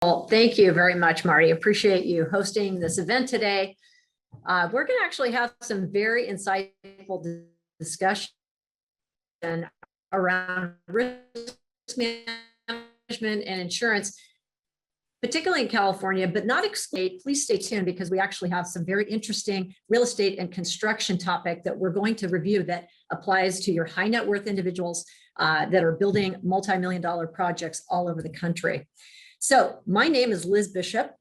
Well, thank you very much, Marty. Appreciate you hosting this event today. We're going to actually have some very insightful discussion around risk management and insurance, particularly in California, but not exclude. Please stay tuned because we actually have some very interesting real estate and construction topic that we're going to review that applies to your high net worth individuals that are building multi-million-dollar projects all over the country. So my name is Liz Bishop,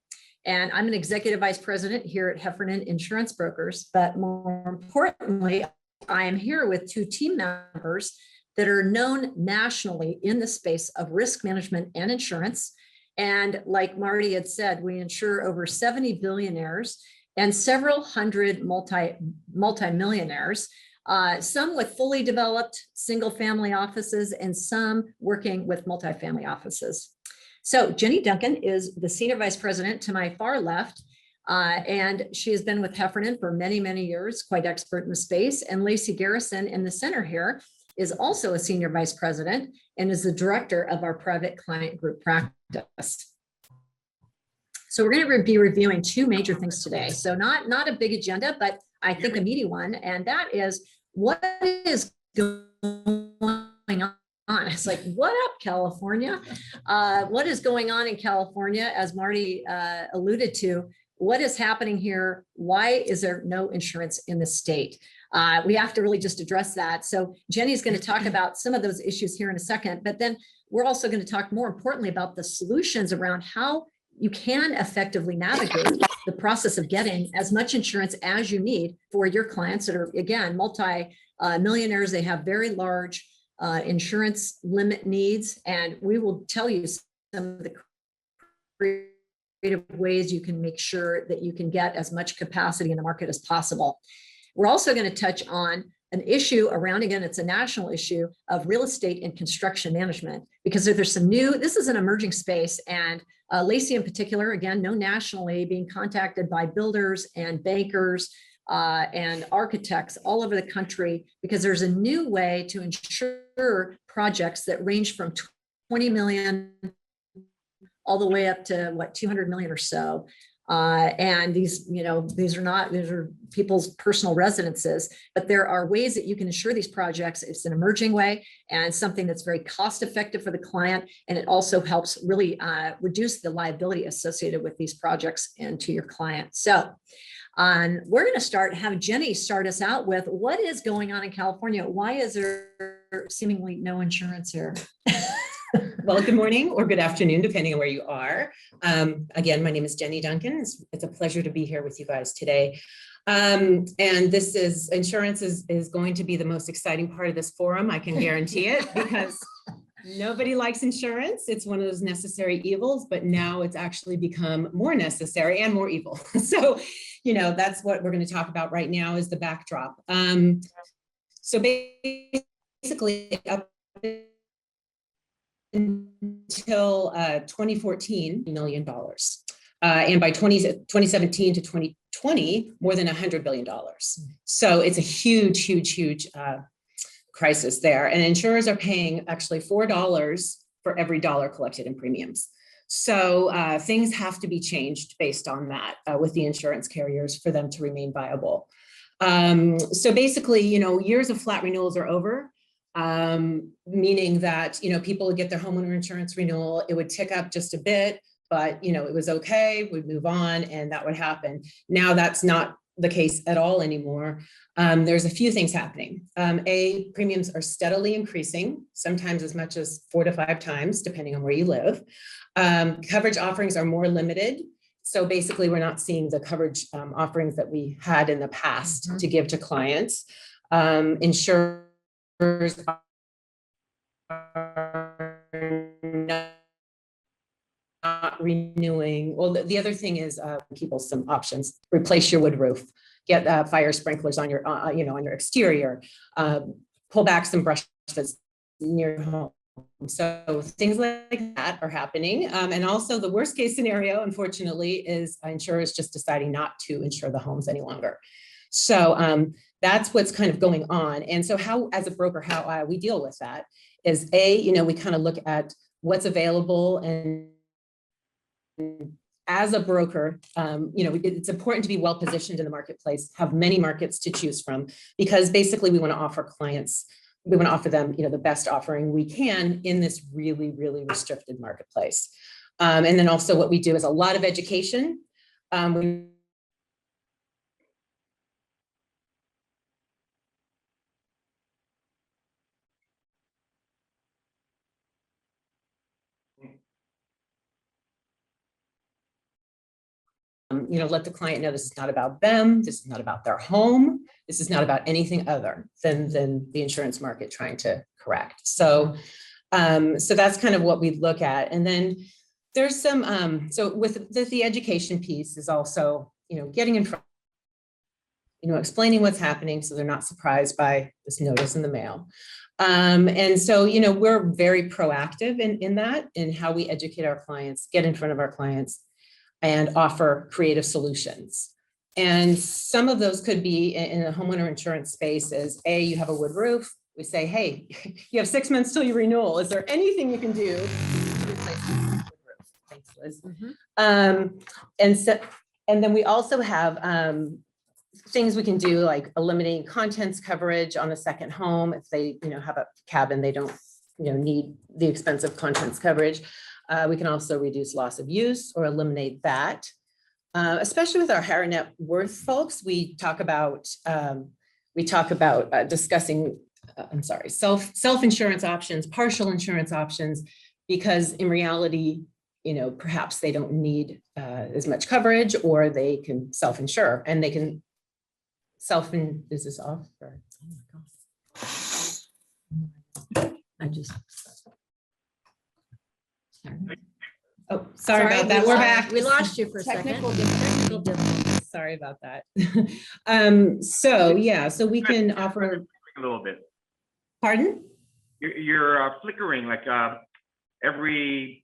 and I'm an executive vice president here at Heffernan Insurance Brokers. But more importantly, I am here with two team members that are known nationally in the space of risk management and insurance. And like Marty had said, we insure over 70 billionaires and several hundred multi-millionaires, some with fully developed single family offices and some working with multifamily offices. So Jenny Duncan is the senior vice president to my far left, and she has been with Heffernan for many, many years, quite expert in the space. And Lacey Garrison in the center here is also a senior vice president and is the director of our private client group practice. So we're going to be reviewing two major things today. So not a big agenda, but I think a meaty one, and that is what is going on. It's like, what up, California? What is going on in California? As Marty alluded to, what is happening here? Why is there no insurance in the state? We have to really just address that. So Jenny's going to talk about some of those issues here in a second, but then we're also going to talk more importantly about the solutions around how you can effectively navigate the process of getting as much insurance as you need for your clients that are, again, multi-millionaires. They have very large insurance limit needs, and we will tell you some of the creative ways you can make sure that you can get as much capacity in the market as possible. We're also going to touch on an issue around, again, it's a national issue of real estate and construction management, because there's some this is an emerging space, and Lacey in particular, again, known nationally, being contacted by builders and bankers and architects all over the country, because there's a new way to insure projects that range from 20 million all the way up to 200 million or so. And these are people's personal residences, but there are ways that you can insure these projects. It's an emerging way and something that's very cost effective for the client. And it also helps really reduce the liability associated with these projects and to your client. So we're going to have Jenny start us out with what is going on in California. Why is there seemingly no insurance here? Well, good morning or good afternoon, depending on where you are. Again, my name is Jenny Duncan. It's a pleasure to be here with you guys today. And this is insurance is going to be the most exciting part of this forum. I can guarantee it, because nobody likes insurance. It's one of those necessary evils, but now it's actually become more necessary and more evil. So, that's what we're going to talk about right now is the backdrop. So basically, up until 2014, $1 million. And by 2017 to 2020, more than $100 billion. So it's a huge, huge, huge crisis there. And insurers are paying actually $4 for every dollar collected in premiums. So things have to be changed based on that with the insurance carriers for them to remain viable. So basically, years of flat renewals are over. Meaning that, people would get their homeowner insurance renewal, it would tick up just a bit, but, it was okay, we'd move on, and that would happen. Now that's not the case at all anymore. There's a few things happening. Premiums are steadily increasing, sometimes as much as 4 to 5 times, depending on where you live. Coverage offerings are more limited. So basically, we're not seeing the coverage offerings that we had in the past to give to clients. Insurers are not renewing. Well, the other thing is people some options. Replace your wood roof, get fire sprinklers on your on your exterior, pull back some brush that's near your home. So things like that are happening. And also the worst case scenario, unfortunately, is insurers just deciding not to insure the homes any longer. So that's what's kind of going on. And so how, as a broker, how we deal with that is we kind of look at what's available and as a broker, it's important to be well positioned in the marketplace, have many markets to choose from, because basically we want to offer clients, we want to offer them, the best offering we can in this really, really restricted marketplace. And then also what we do is a lot of education. Let the client know this is not about them. This is not about their home. This is not about anything other than the insurance market trying to correct. So, so that's kind of what we look at. And then there's some, so with the education piece is also, getting in front, explaining what's happening so they're not surprised by this notice in the mail. And so, we're very proactive in that, in how we educate our clients, get in front of our clients, and offer creative solutions. And some of those could be in a homeowner insurance space is, you have a wood roof. We say, hey, you have 6 months till your renewal. Is there anything you can do to replace this wood roof? Thanks, Liz. And then we also have things we can do, like eliminating contents coverage on a second home. If they, have a cabin, they don't, need the expensive contents coverage. We can also reduce loss of use or eliminate that. Especially with our higher net worth folks, we talk about discussing, self-insurance options, partial insurance options, because in reality, perhaps they don't need as much coverage, or they can self-insure, and they can is this off? Or, oh my gosh. I just. Oh, sorry about that. We're back. We lost you for a second. Technical difficulties. Sorry about that. So we can offer a little bit. Pardon? You're flickering like every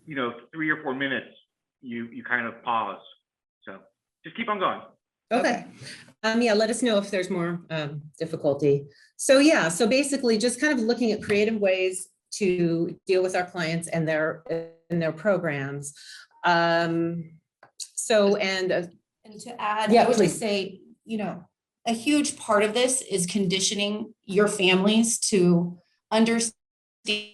3 or 4 minutes. You kind of pause. So just keep on going. Okay. Let us know if there's more difficulty. So basically just kind of looking at creative ways to deal with our clients and their programs. And to add, yeah, I would please. just say, a huge part of this is conditioning your families to understand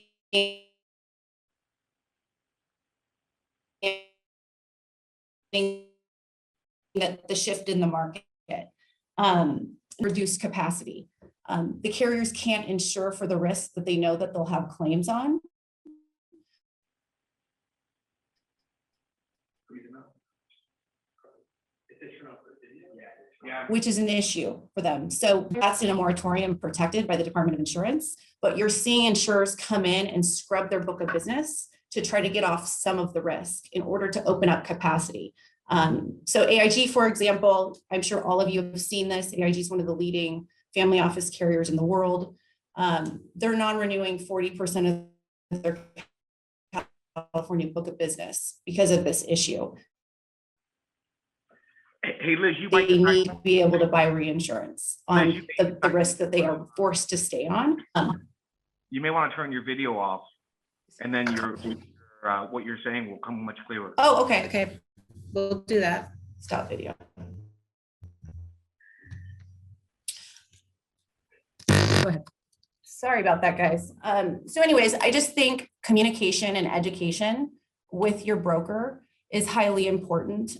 that the shift in the market, reduce capacity. The carriers can't insure for the risk that they know that they'll have claims on. Which is an issue for them. So that's in a moratorium protected by the Department of Insurance, but you're seeing insurers come in and scrub their book of business to try to get off some of the risk in order to open up capacity. So AIG, for example, I'm sure all of you have seen this. AIG is one of the leading family office carriers in the world. They're non-renewing 40% of their California book of business because of this issue. Hey, Liz, you They might need to be able to buy reinsurance on the risk that they are forced to stay on. You may want to turn your video off, and then what you're saying will come much clearer. Oh, okay. Okay, we'll do that. Stop video. Go ahead. Sorry about that, guys. So anyways, I just think communication and education with your broker is highly important.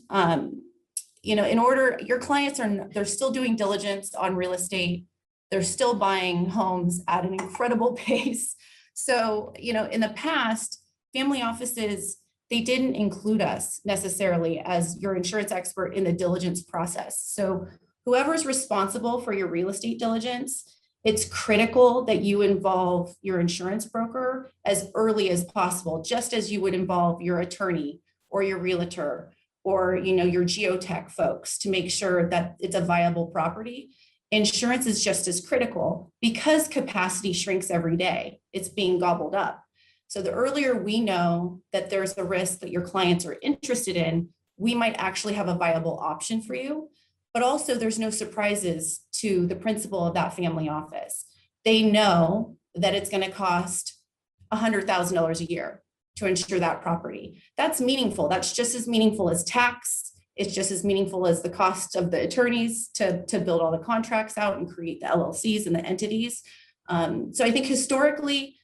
Your clients they're still doing diligence on real estate. They're still buying homes at an incredible pace. So, in the past, family offices, they didn't include us necessarily as your insurance expert in the diligence process. So whoever's responsible for your real estate diligence, it's critical that you involve your insurance broker as early as possible, just as you would involve your attorney or your realtor or your geotech folks to make sure that it's a viable property. Insurance is just as critical because capacity shrinks every day. It's being gobbled up. So the earlier we know that there's a risk that your clients are interested in, we might actually have a viable option for you. But also there's no surprises to the principal of that family office. They know that it's going to cost $100,000 a year. to insure that property. That's meaningful. That's just as meaningful as tax. It's just as meaningful as the cost of the attorneys to build all the contracts out and create the LLCs and the entities. So I think historically,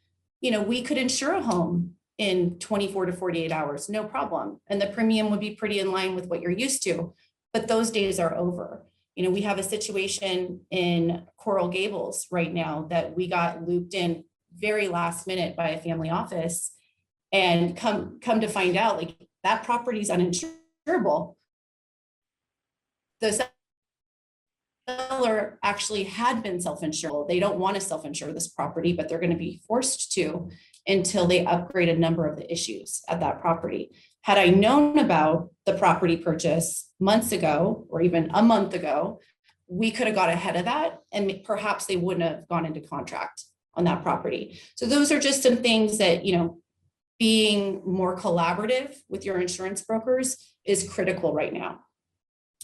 we could insure a home in 24 to 48 hours, no problem. And the premium would be pretty in line with what you're used to, but those days are over. We have a situation in Coral Gables right now that we got looped in very last minute by a family office, and come to find out, like, that property is uninsurable. The seller actually had been self-insured. They don't want to self-insure this property, but they're going to be forced to until they upgrade a number of the issues at that property. Had I known about the property purchase months ago, or even a month ago, we could have got ahead of that, and perhaps they wouldn't have gone into contract on that property. So those are just some things that, being more collaborative with your insurance brokers is critical right now.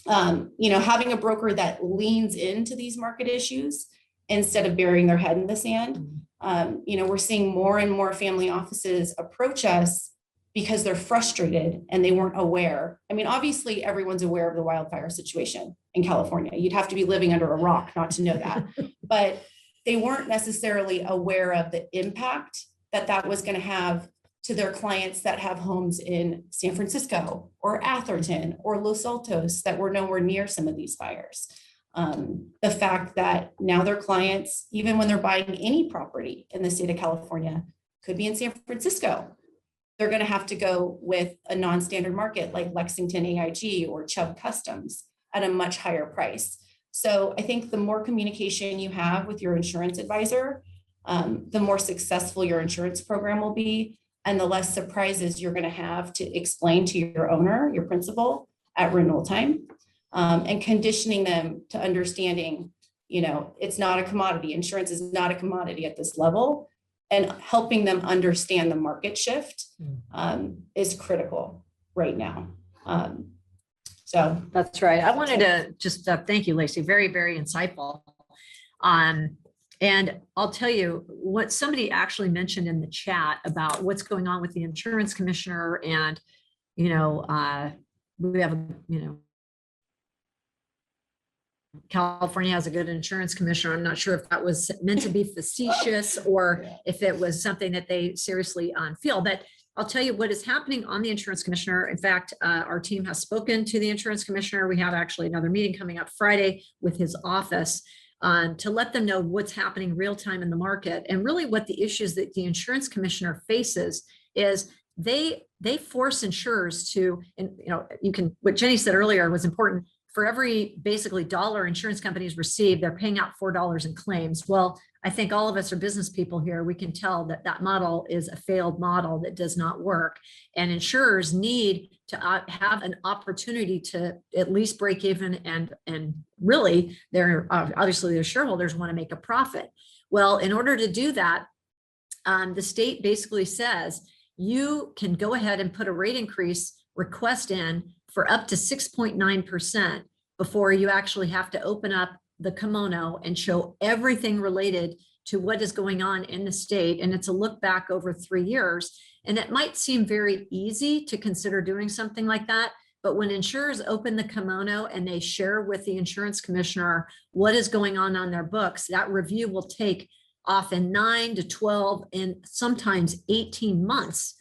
Having a broker that leans into these market issues instead of burying their head in the sand. We're seeing more and more family offices approach us because they're frustrated and they weren't aware. I mean, obviously everyone's aware of the wildfire situation in California. You'd have to be living under a rock not to know that, but they weren't necessarily aware of the impact that was going to have to their clients that have homes in San Francisco or Atherton or Los Altos that were nowhere near some of these fires. The fact that now their clients, even when they're buying any property in the state of California, could be in San Francisco, they're going to have to go with a non-standard market like Lexington AIG or Chubb Customs at a much higher price. So I think the more communication you have with your insurance advisor, the more successful your insurance program will be, and the less surprises you're going to have to explain to your owner, your principal, at renewal time, and conditioning them to understanding, it's not a commodity. Insurance is not a commodity at this level, and helping them understand the market shift is critical right now. So that's right. I wanted to just thank you, Lacey. Very, very insightful. And I'll tell you what somebody actually mentioned in the chat about what's going on with the insurance commissioner. And, we have, California has a good insurance commissioner. I'm not sure if that was meant to be facetious or if it was something that they seriously feel, but I'll tell you what is happening on the insurance commissioner. In fact, our team has spoken to the insurance commissioner. We have actually another meeting coming up Friday with his office to let them know what's happening real time in the market. And really what the issues that the insurance commissioner faces is they force insurers to, and what Jenny said earlier was important. For every basically dollar insurance companies receive, they're paying out $4 in claims. Well, I think all of us are business people here. We can tell that model is a failed model that does not work. And insurers need to have an opportunity to at least break even, and really, obviously their shareholders want to make a profit. Well, in order to do that, the state basically says you can go ahead and put a rate increase request in for up to 6.9% before you actually have to open up the kimono and show everything related to what is going on in the state. And it's a look back over 3 years. And it might seem very easy to consider doing something like that. But when insurers open the kimono and they share with the insurance commissioner what is going on their books, that review will take often 9 to 12 and sometimes 18 months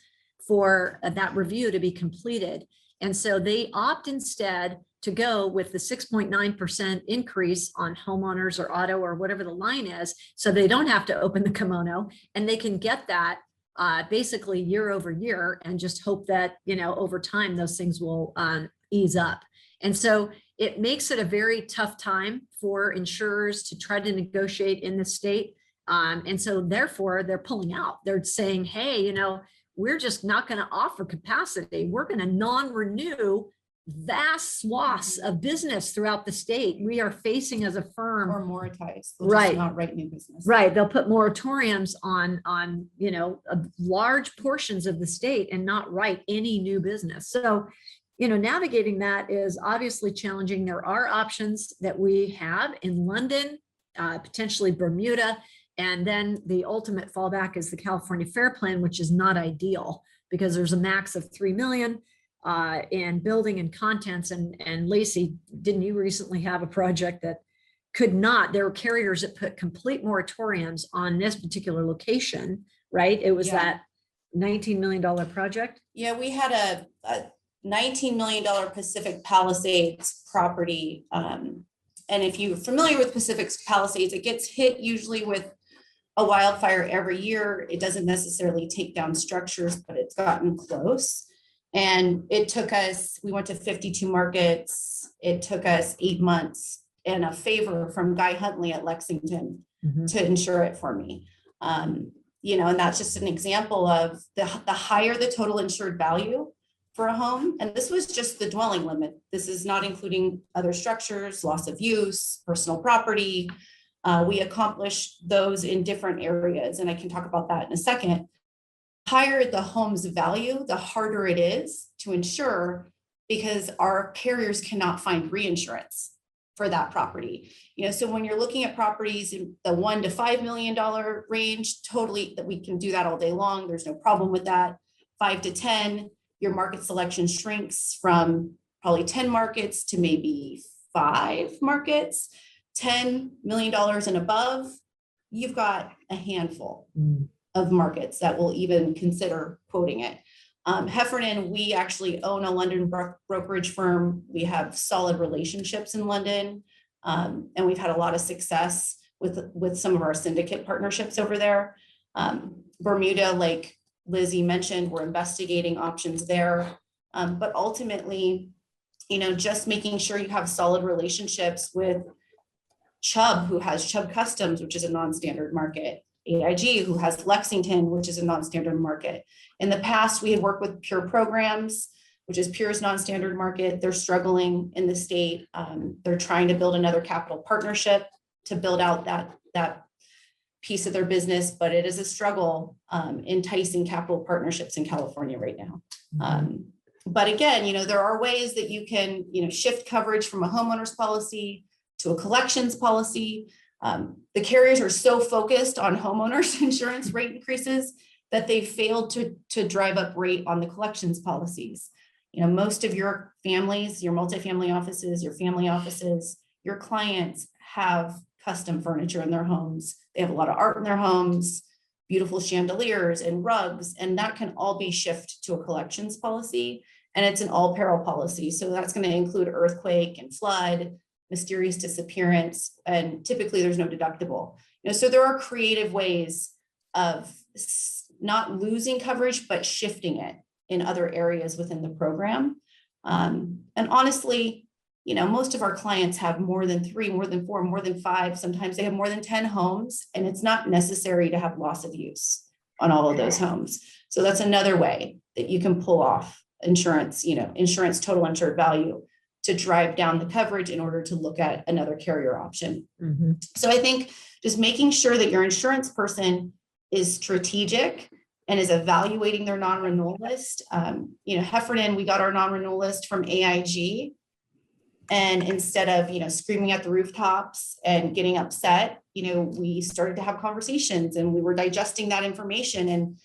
for that review to be completed. And so they opt instead to go with the 6.9% increase on homeowners or auto or whatever the line is, so they don't have to open the kimono, and they can get that basically year over year and just hope that, over time, those things will ease up. And so it makes it a very tough time for insurers to try to negotiate in the state. And so therefore they're pulling out. They're saying, hey, we're just not going to offer capacity. We're going to non-renew vast swaths of business throughout the state. We are facing as a firm, or mortgage, right? Not write new business, right? They'll put moratoriums on large portions of the state and not write any new business. So, navigating that is obviously challenging. There are options that we have in London, potentially Bermuda. And then the ultimate fallback is the California Fair Plan, which is not ideal because there's a max of 3 million in building and contents. And Lacey, didn't you recently have a project that could not, there were carriers that put complete moratoriums on this particular location, right? It was Yeah. that $19 million project. Yeah, we had a $19 million Pacific Palisades property. And if you're familiar with Pacific Palisades, it gets hit usually with a wildfire every year. It doesn't necessarily take down structures, but it's gotten close. And it took us, we went to 52 markets. It took us 8 months and a favor from Guy Huntley at Lexington to insure it for me. You know, and that's just an example of the higher the total insured value for a home. And this was just the dwelling limit. This is not including other structures, loss of use, personal property. We accomplished those in different areas, and I can talk about that in a second. Higher the home's value, the harder it is to insure because our carriers cannot find reinsurance for that property. You know, so when you're looking at properties in the $1 to $5 million range, totally, that we can do that all day long. There's no problem with that. 5 to 10, your market selection shrinks from probably 10 markets to maybe 5 markets. $10 million and above, you've got a handful of markets that will even consider quoting it. Heffernan, we actually own a London brokerage firm. We have solid relationships in London, and we've had a lot of success with some of our syndicate partnerships over there. Bermuda, like Lizzie mentioned, we're investigating options there. But ultimately, you know, just making sure you have solid relationships with Chubb, who has Chubb Customs, which is a non-standard market. AIG, who has Lexington, which is a non-standard market. In the past, we had worked with Pure Programs, which is Pure's non-standard market. They're struggling in the state. They're trying to build another capital partnership to build out that piece of their business, but it is a struggle enticing capital partnerships in California right now. But again, you know, there are ways that you can, you know, shift coverage from a homeowner's policy to a collections policy. The carriers are so focused on homeowners insurance rate increases that they failed to drive up rate on the collections policies. You know, most of your families, your multifamily offices, your family offices, your clients have custom furniture in their homes. They have a lot of art in their homes, beautiful chandeliers and rugs, and that can all be shifted to a collections policy. And it's an all peril policy. So that's going to include earthquake and flood, mysterious disappearance, and typically there's no deductible. You know, so there are creative ways of not losing coverage, but shifting it in other areas within the program. And honestly, you know, most of our clients have more than 3, more than 4, more than 5. Sometimes they have more than 10 homes, and it's not necessary to have loss of use on all of those homes. So that's another way that you can pull off insurance, you know, insurance total insured value to drive down the coverage in order to look at another carrier option. So I think just making sure that your insurance person is strategic and is evaluating their non-renewal list. You know, Heffernan, we got our non-renewal list from AIG. And instead of, you know, screaming at the rooftops and getting upset, you know, we started to have conversations and we were digesting that information, and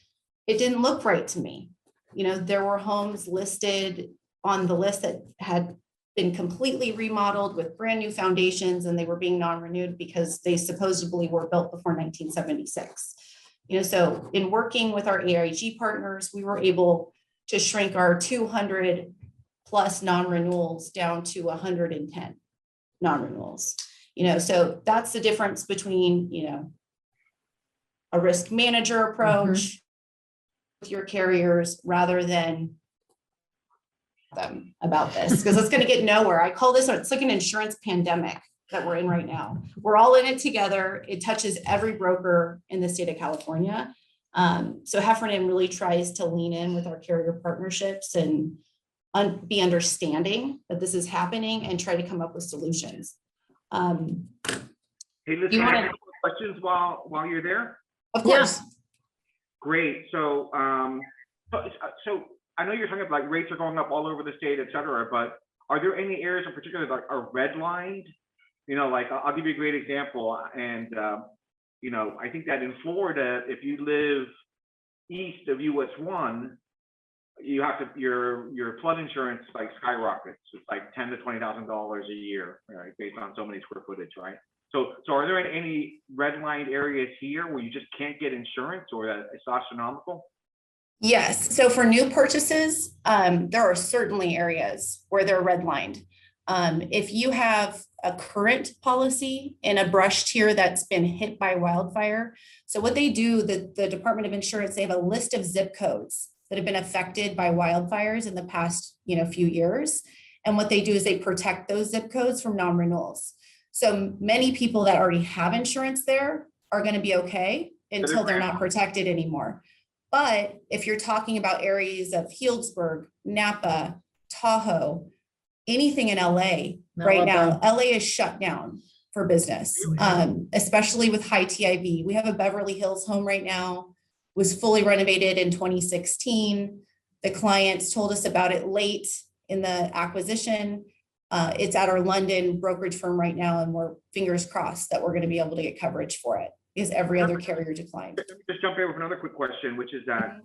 it didn't look right to me. You know, there were homes listed on the list that had been completely remodeled with brand new foundations, and they were being non-renewed because they supposedly were built before 1976. You know, so in working with our AIG partners, we were able to shrink our 200 plus non-renewals down to 110 non-renewals. You know, so that's the difference between, you know, a risk manager approach with your carriers rather than them about this, because it's going to get nowhere. I call this, it's like an insurance pandemic that we're in right now. We're all in it together. It touches every broker in the state of California. So Heffernan really tries to lean in with our carrier partnerships and be understanding that this is happening and try to come up with solutions. Hey, listen, you I wanna- have questions while you're there. Of course. Great. So, so I know you're talking about like rates are going up all over the state, et cetera, but are there any areas in particular that are redlined? You know, like I'll give you a great example. And you know, I think that in Florida, if you live east of US 1, you have to, your flood insurance like skyrockets. It's like $10,000 to $20,000 a year, right? Based on so many square footage, right? So are there any redlined areas here where you just can't get insurance, or that it's astronomical? Yes, so for new purchases, there are certainly areas where they're redlined. If you have a current policy in a brush tier that's been hit by wildfire, so what they do, the Department of Insurance, they have a list of zip codes that have been affected by wildfires in the past, few years. And what they do is they protect those zip codes from non-renewals. So many people that already have insurance there are going to be okay until they're not protected anymore. But if you're talking about areas of Healdsburg, Napa, Tahoe, anything in LA right now, LA is shut down for business, especially with high TIV. We have a Beverly Hills home right now, was fully renovated in 2016. The clients told us about it late in the acquisition. It's at our London brokerage firm right now, and we're fingers crossed that we're going to be able to get coverage for it because every other carrier declined. Let me just jump in with another quick question, which is that,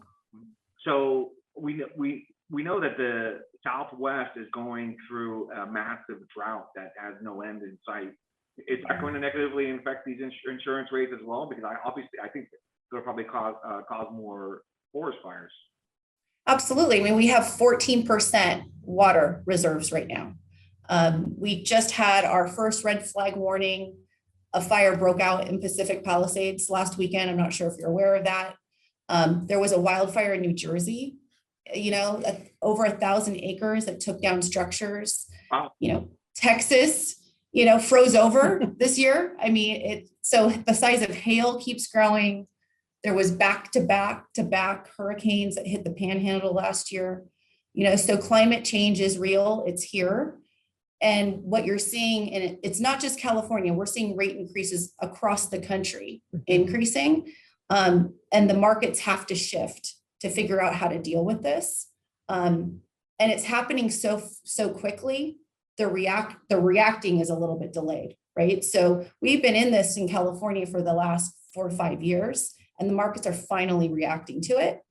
so we know that the Southwest is going through a massive drought that has no end in sight. Is that going to negatively affect these insurance rates as well? Because I think it'll probably cause more forest fires. Absolutely. I mean, we have 14% water reserves right now. We just had our first red flag warning. A fire broke out in Pacific Palisades last weekend. I'm not sure if you're aware of that. There was a wildfire in New Jersey, over 1,000 acres that took down structures. Wow. Texas, froze over this year. I mean, so the size of hail keeps growing. There was back-to-back hurricanes that hit the panhandle last year. So climate change is real, it's here. And what you're seeing, and it's not just California, we're seeing rate increases across the country increasing. And the markets have to shift to figure out how to deal with this. And it's happening so quickly, the reacting is a little bit delayed, right? So we've been in this in California for the last 4 or 5 years, and the markets are finally reacting to it.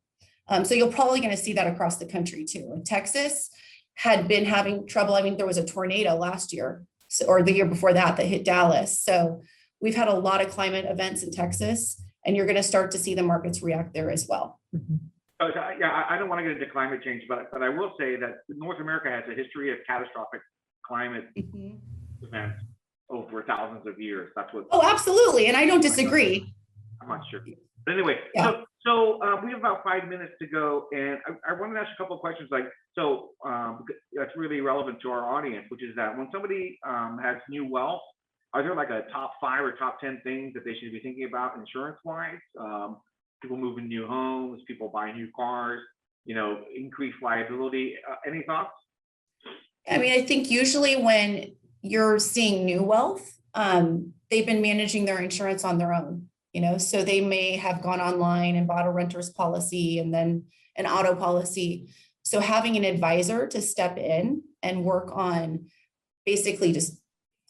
So you're probably going to see that across the country too. And Texas had been having trouble. I mean, there was a tornado last year or the year before that hit Dallas. So we've had a lot of climate events in Texas, and you're going to start to see the markets react there as well. Yeah, I don't want to get into climate change, but I will say that North America has a history of catastrophic climate events over thousands of years. That's what. Oh, absolutely, and I don't disagree. I'm not sure, but anyway, yeah. So we have about 5 minutes to go, and I wanted to ask a couple of questions. That's really relevant to our audience, which is that when somebody has new wealth, are there like a top 5 or top 10 things that they should be thinking about insurance-wise? People moving new homes, people buying new cars, increased liability. Any thoughts? I mean, I think usually when you're seeing new wealth, they've been managing their insurance on their own. So they may have gone online and bought a renter's policy and then an auto policy. So having an advisor to step in and work on basically just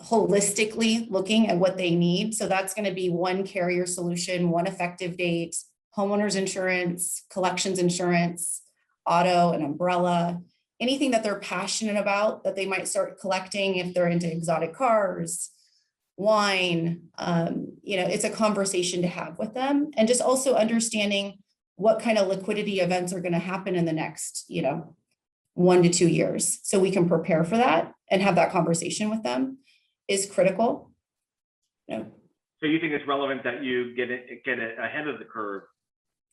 holistically looking at what they need. So that's going to be one carrier solution, one effective date, homeowners insurance, collections insurance, auto and umbrella, anything that they're passionate about that they might start collecting if they're into exotic cars, wine. It's a conversation to have with them, and just also understanding what kind of liquidity events are going to happen in the next 1 to 2 years, so we can prepare for that and have that conversation with them is critical. So you think it's relevant that you get it ahead of the curve?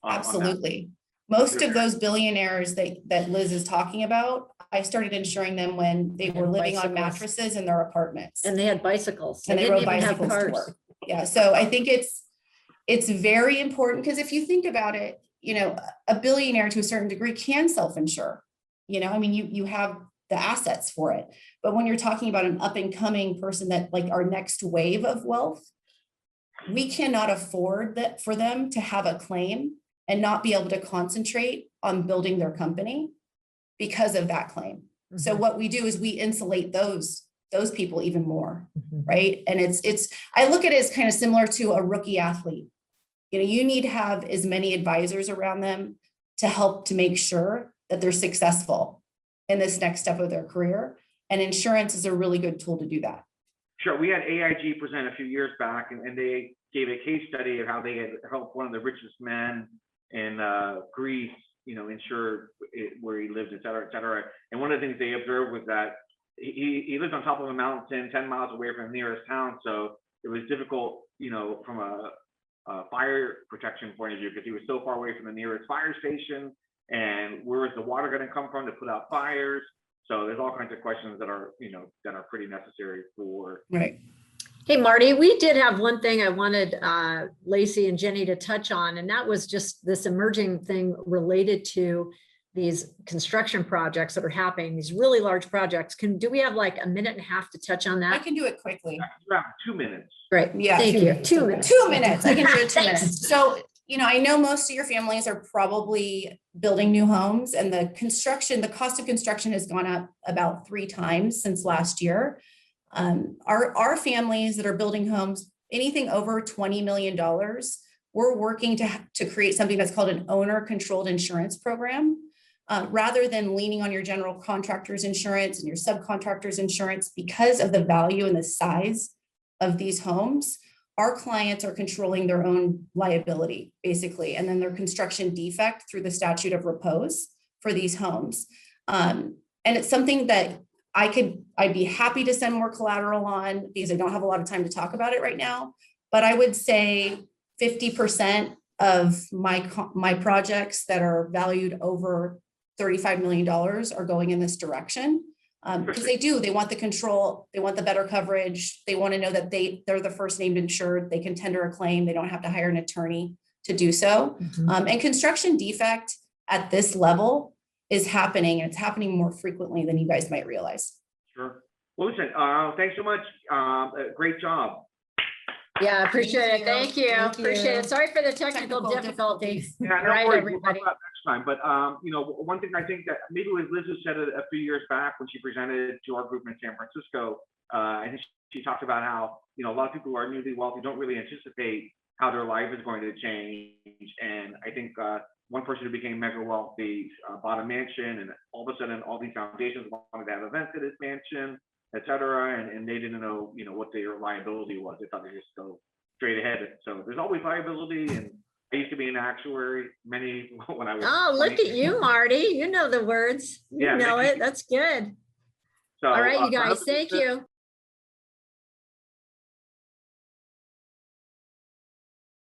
Absolutely. Most of those billionaires that Liz is talking about, I started insuring them when they were living on mattresses in their apartments. And they had bicycles. And they rode bicycles to work. Yeah. So I think it's very important, because if you think about it, a billionaire to a certain degree can self-insure. You have the assets for it. But when you're talking about an up and coming person that like our next wave of wealth, we cannot afford that for them to have a claim and not be able to concentrate on building their company because of that claim. So what we do is we insulate those those people even more, Mhm. right? And I look at it as kind of similar to a rookie athlete. You know, you need to have as many advisors around them to help to make sure that they're successful in this next step of their career. And insurance is a really good tool to do that. Sure. We had AIG present a few years back, and they gave a case study of how they had helped one of the richest men in Greece, you know, insure where he lived, et cetera, et cetera. And one of the things they observed was that he lived on top of a mountain 10 miles away from the nearest town. So it was difficult, you know, from a fire protection point of view, because he was so far away from the nearest fire station. And where is the water going to come from to put out fires? So there's all kinds of questions that are, you know, that are pretty necessary for. Right. Hey, Marty, we did have one thing I wanted Lacey and Jenny to touch on, and that was just this emerging thing related to these construction projects that are happening, these really large projects. Do we have like a minute and a half to touch on I that? can do it quickly. Around 2 minutes. Great. Yeah. Thank you. 2 minutes. 2 minutes. I can do it 2 Thanks. minutes. So, you know, I know most of your families are probably building new homes, and the cost of construction has gone up about 3 times since last year. Our families that are building homes, anything over $20 million, we're working to create something that's called an owner-controlled insurance program. Rather than leaning on your general contractor's insurance and your subcontractor's insurance, because of the value and the size of these homes, our clients are controlling their own liability, basically, and then their construction defect through the statute of repose for these homes. And it's something that I'd be happy to send more collateral on, because I don't have a lot of time to talk about it right now. But I would say 50% of my projects that are valued over $35 million are going in this direction. Because they want the control, they want the better coverage, they want to know that they're the first named insured, they can tender a claim, they don't have to hire an attorney to do so. Mhm. And construction defect at this level is happening, and it's happening more frequently than you guys might realize. Sure. Well, listen, thanks so much. Great job. Yeah, I appreciate it. Thank you. Thank you. Appreciate it. Sorry for the technical Technical difficulties. Yeah, All no right, worries. We'll talk everybody. about it next time. But you know, one thing I think that maybe it was Liz who said it a few years back when she presented to our group in San Francisco. I think she talked about how, you know, a lot of people who are newly wealthy don't really anticipate how their life is going to change. And I think one person who became mega wealthy bought a mansion, and all of a sudden all these foundations wanted to have events at his mansion, et cetera, and they didn't know, you know, what their liability was. They thought they just go straight ahead. So there's always liability. And I used to be an actuary when I was. Oh, look 20. at you, Marty. You know the words. You Yeah, know thank it. That's good. So, All right, you guys. have a Thank good- you.